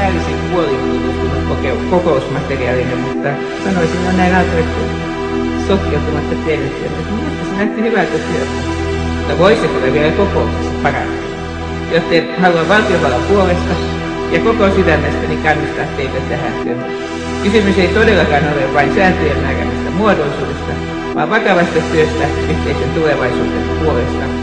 säälisin puolin tutustunut kokousmateriaalinen, mutta sanoisin jo näin alta, että sotkeutumatta tiedettiin, että minusta se näytti hyvältä työtä. Mutta voisiko vielä kokouksessa parantaa? Joten haluan valtiovallan puolesta ja koko sydämestäni kannustaa teitä tähän työhön. Kysymys ei todellakaan ole vain sääntöjen määräämistä muodollisuudesta, vaan vakavasta työstä yhteisen tulevaisuuden puolesta.